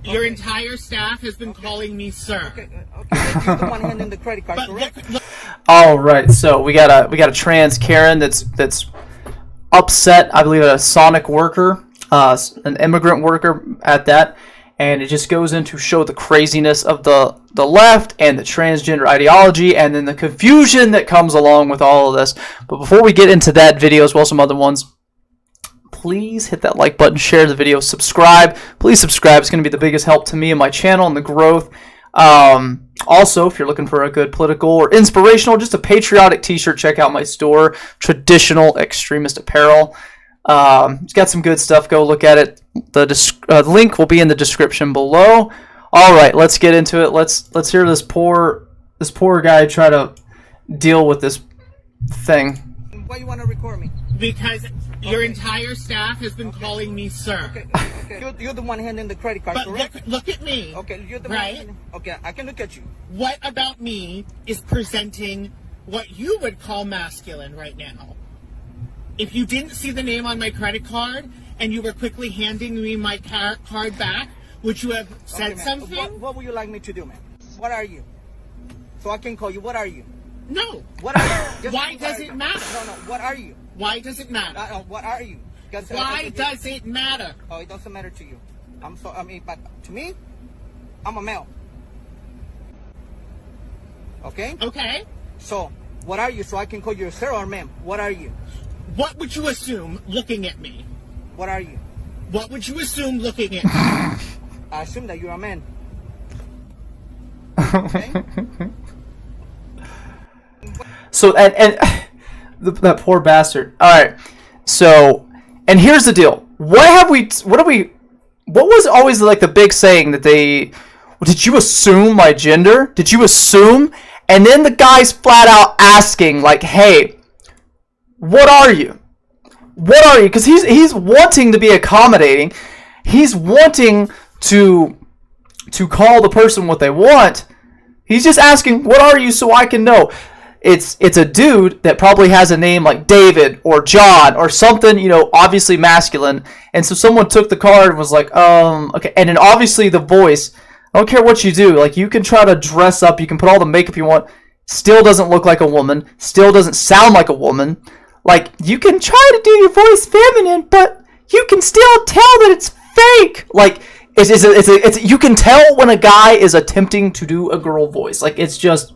Your entire staff has been calling me sir. Okay. You're the one handing the credit card, But correct? look, All right, so we got a trans Karen that's upset. I believe a Sonic worker, an immigrant worker at that, and it just goes in to show the craziness of the left and the transgender ideology, and then the confusion that comes along with all of this. But before we get into that video as well as some other ones, please hit that like button, share the video, subscribe. Please subscribe. It's going to be the biggest help to me and my channel and the growth. Also, if you're looking for a good political or inspirational, just a patriotic t-shirt, check out my store, Traditional Extremist Apparel. It's got some good stuff. Go look at it. The link will be in the description below. All right, let's get into it. Let's hear this poor guy try to deal with this thing. Why you want to record me? because your entire staff has been calling me sir. Okay. You're the one handing the credit card, But correct? look at me. Okay, you're the right? one. Okay, I can look at you. What about me is presenting what you would call masculine right now? If you didn't see the name on my credit card and you were quickly handing me my card back, would you have said Okay, something? What would you like me to do, man? What are you? So I can call you. What are you? No. What are you? Just Why what does are it you? matter? No. What are you? Why does it matter? What are you? Why does it matter? Oh, it doesn't matter to you. But to me, I'm a male. Okay? Okay. So, what are you? So I can call you sir or ma'am. What are you? What would you assume looking at me? What are you? What would you assume looking at me? I assume that you're a man. Okay? So and that poor bastard. All right. So, and here's the deal. What was always like the big saying that did you assume my gender? Did you assume? And then the guy's flat out asking like, "Hey, what are you? What are you?" Because he's wanting to be accommodating. He's wanting to call the person what they want. He's just asking, "What are you?" so I can know. It's a dude that probably has a name like David or John or something, obviously masculine. And so someone took the card and was like, okay. And then obviously the voice, I don't care what you do. Like, you can try to dress up, you can put all the makeup you want, still doesn't look like a woman, still doesn't sound like a woman. Like, you can try to do your voice feminine, but you can still tell that it's fake. Like, it's you can tell when a guy is attempting to do a girl voice. Like, it's just...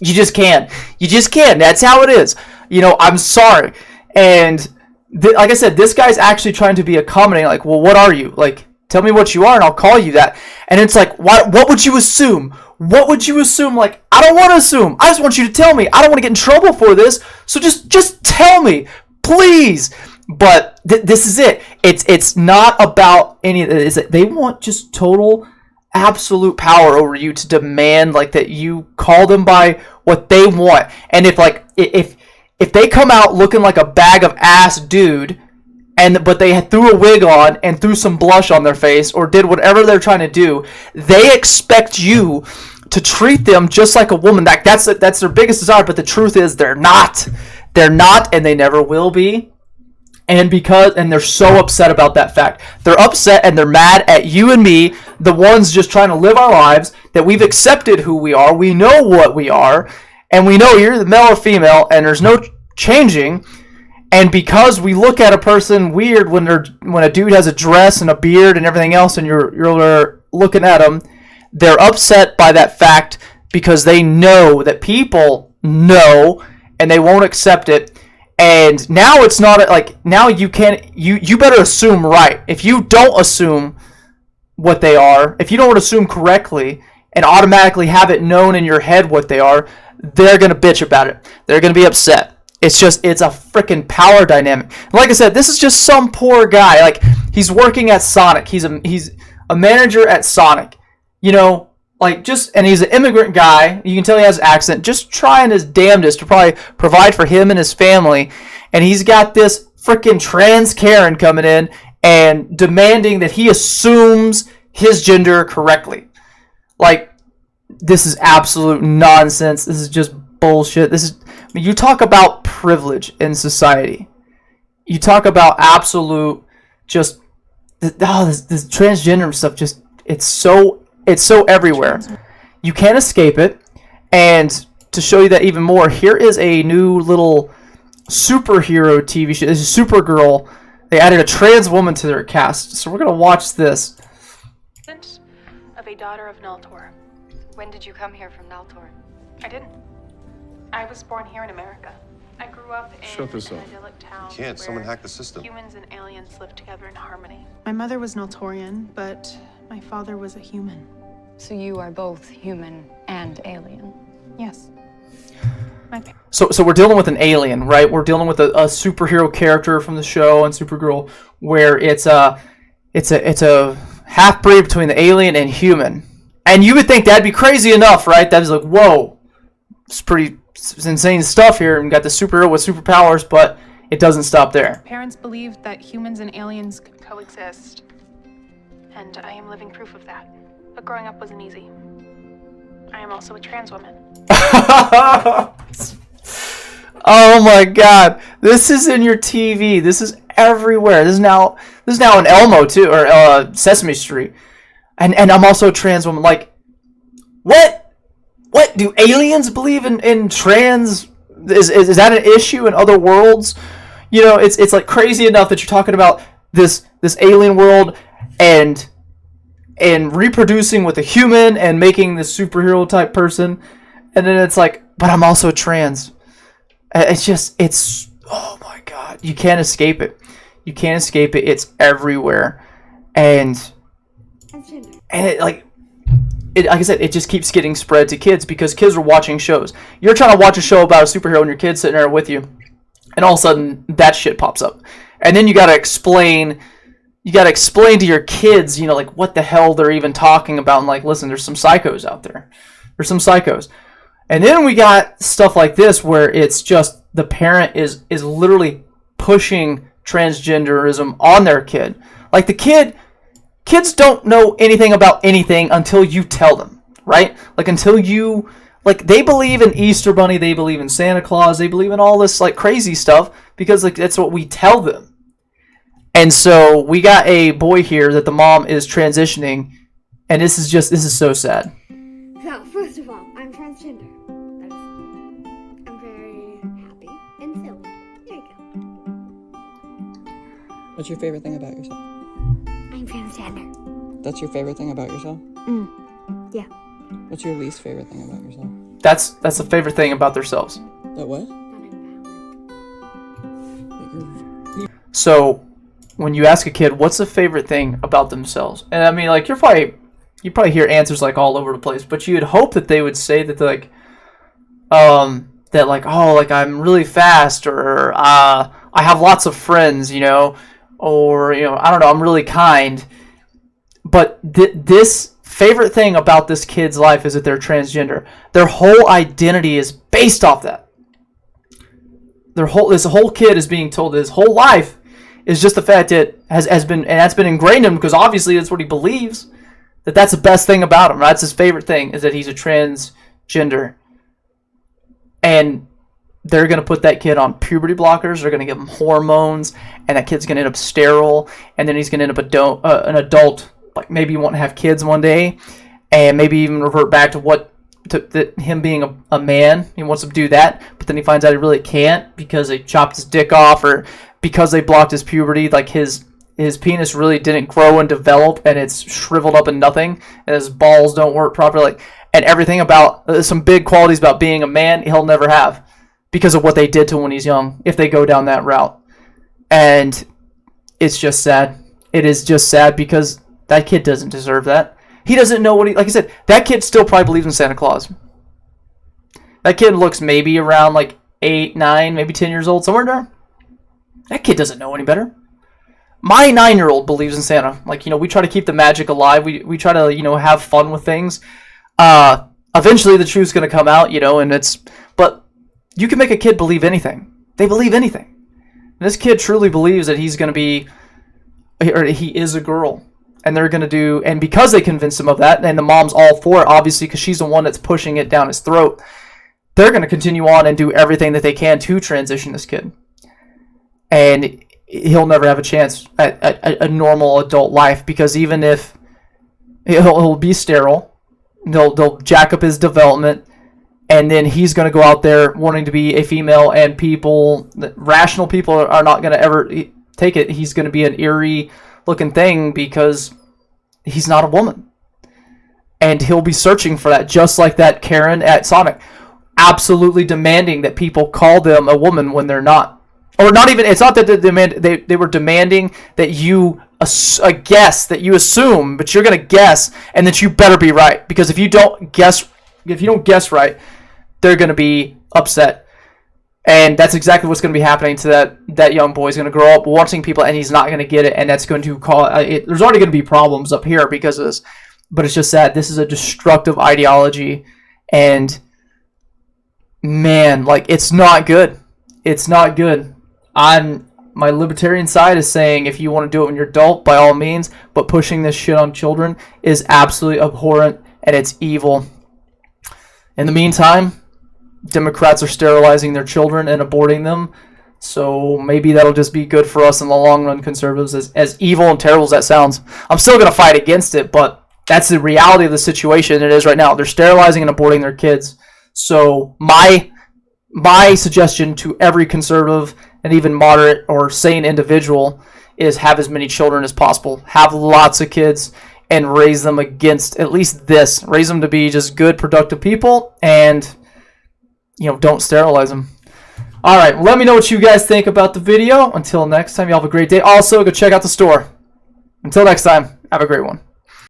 You just can't. That's how it is. I'm sorry. And like I said, this guy's actually trying to be accommodating. Like, well, what are you? Like, tell me what you are and I'll call you that. And it's like, what would you assume? What would you assume? Like, I don't want to assume. I just want you to tell me. I don't want to get in trouble for this. So just tell me, please. But this is it. It's not about any of it. They want just total... absolute power over you to demand like that you call them by what they want. And if they come out looking like a bag of ass dude but they threw a wig on and threw some blush on their face or did whatever they're trying to do, they expect you to treat them just like a woman. That's their biggest desire, but the truth is they're not, and they never will be. And they're so upset about that fact. They're upset and they're mad at you and me, the ones just trying to live our lives, that we've accepted who we are, we know what we are, and we know you're the male or female, and there's no changing. And because we look at a person weird when a dude has a dress and a beard and everything else, and you're looking at them, they're upset by that fact because they know that people know, and they won't accept it. And now it's not like, now you better assume right. If you don't assume what they are, if you don't assume correctly and automatically have it known in your head what they are, they're going to bitch about it. They're going to be upset. It's a freaking power dynamic. And like I said, this is just some poor guy. Like, he's working at Sonic. He's a manager at Sonic. And he's an immigrant guy. You can tell he has an accent, just trying his damnedest to probably provide for him and his family. And he's got this freaking trans Karen coming in and demanding that he assumes his gender correctly. Like, this is absolute nonsense. This is just bullshit. You talk about privilege in society. You talk about absolute this transgender stuff It's so everywhere. You can't escape it. And to show you that even more, here is a new little superhero TV show. This is Supergirl. They added a trans woman to their cast. So we're going to watch this. Of a daughter of Naltor. When did you come here from Naltor? I didn't. I was born here in America. I grew up in Shut this an off. idyllic town Can't. Someone where hacked the system. humans and aliens lived together in harmony. My mother was Naltorian, but my father was a human. So you are both human and alien. Yes. So we're dealing with an alien, right? We're dealing with a superhero character from the show and Supergirl, where it's a half breed between the alien and human. And you would think that'd be crazy enough, right? That was like, whoa, it's insane stuff here, and got the superhero with superpowers, but it doesn't stop there. Parents believed that humans and aliens could coexist, and I am living proof of that. But growing up wasn't easy. I am also a trans woman. Oh my god. This is in your TV. This is everywhere. This is now in Elmo too, or Sesame Street. And I'm also a trans woman. Like, what? What? Do aliens believe in trans? Is that an issue in other worlds? You know, it's like crazy enough that you're talking about this alien world and reproducing with a human and making this superhero type person, and then it's like, but I'm also trans. It's oh my god, you can't escape it. You can't escape it. It's everywhere, and like I said, it just keeps getting spread to kids because kids are watching shows. You're trying to watch a show about a superhero and your kid's sitting there with you, and all of a sudden that shit pops up, and then you gotta explain to your kids, you know, like what the hell they're even talking about, and like, listen, there's some psychos out there. There's some psychos. And then we got stuff like this where it's just the parent is literally pushing transgenderism on their kid. Like kids don't know anything about anything until you tell them, right? Like they believe in Easter Bunny, they believe in Santa Claus, they believe in all this like crazy stuff because like that's what we tell them. And so we got a boy here that the mom is transitioning, and this is so sad. So, first of all, I'm transgender. I'm very happy and silly. There you go. What's your favorite thing about yourself? I'm transgender. That's your favorite thing about yourself? Yeah. What's your least favorite thing about yourself? That's the favorite thing about themselves. That what? So when you ask a kid what's the favorite thing about themselves, and I mean, like, you probably hear answers like all over the place, but you'd hope that they would say that like that like, oh, like I'm really fast, or I have lots of friends, you know, or, you know, I don't know, I'm really kind. But this favorite thing about this kid's life is that they're transgender. Their whole identity is based off that. This whole kid is being told that his whole life is just the fact that has been, and that's been ingrained in him because obviously that's what he believes, that's the best thing about him. That's his favorite thing, is that he's a transgender. And they're going to put that kid on puberty blockers, they're going to give him hormones, and that kid's going to end up sterile, and then he's going to end up an adult, like maybe won't have kids one day, and maybe even revert back to him being a man. He wants to do that, but then he finds out he really can't because they chopped his dick off, or because they blocked his puberty. Like his penis really didn't grow and develop, and it's shriveled up and nothing, and his balls don't work properly, and everything about some big qualities about being a man he'll never have because of what they did to him when he's young, if they go down that route. And it's just sad. It is just sad because that kid doesn't deserve that. He doesn't know like I said, that kid still probably believes in Santa Claus. That kid looks maybe around like 8, 9, maybe 10 years old, somewhere there. That kid doesn't know any better. My 9-year-old believes in Santa. Like, you know, we try to keep the magic alive. We try to, you know, have fun with things. Eventually the truth's going to come out, you know, but you can make a kid believe anything. They believe anything. And this kid truly believes that he's going to be, or he is a girl. And they're going to do, and because they convinced him of that, and the mom's all for it, obviously, because she's the one that's pushing it down his throat, they're going to continue on and do everything that they can to transition this kid. And he'll never have a chance at a normal adult life, because even if He'll be sterile. They'll jack up his development, and then he's going to go out there wanting to be a female, and rational people are not going to ever take it. He's going to be an eerie looking thing because he's not a woman. And he'll be searching for that, just like that Karen at Sonic. Absolutely demanding that people call them a woman when they're not. Or not even, it's not that they were demanding that you a guess that you assume, but you're going to guess, and that you better be right. Because if you don't guess right, they're going to be upset. And that's exactly what's going to be happening to that young boy. He's going to grow up watching people, and he's not going to get it, and that's going to cause there's already going to be problems up here because of this, but it's just that this is a destructive ideology, and man, like, it's not good. It's not good. My libertarian side is saying if you want to do it when you're adult, by all means, but pushing this shit on children is absolutely abhorrent, and it's evil. In the meantime, Democrats are sterilizing their children and aborting them, so maybe that'll just be good for us in the long run, conservatives, as evil and terrible as that sounds. I'm still going to fight against it, but that's the reality of the situation it is right now. They're sterilizing and aborting their kids. So my suggestion to every conservative and even moderate or sane individual is have as many children as possible. Have lots of kids and raise them against at least this. Raise them to be just good, productive people, and don't sterilize them. All right, let me know what you guys think about the video. Until next time, y'all have a great day. Also, go check out the store. Until next time, have a great one.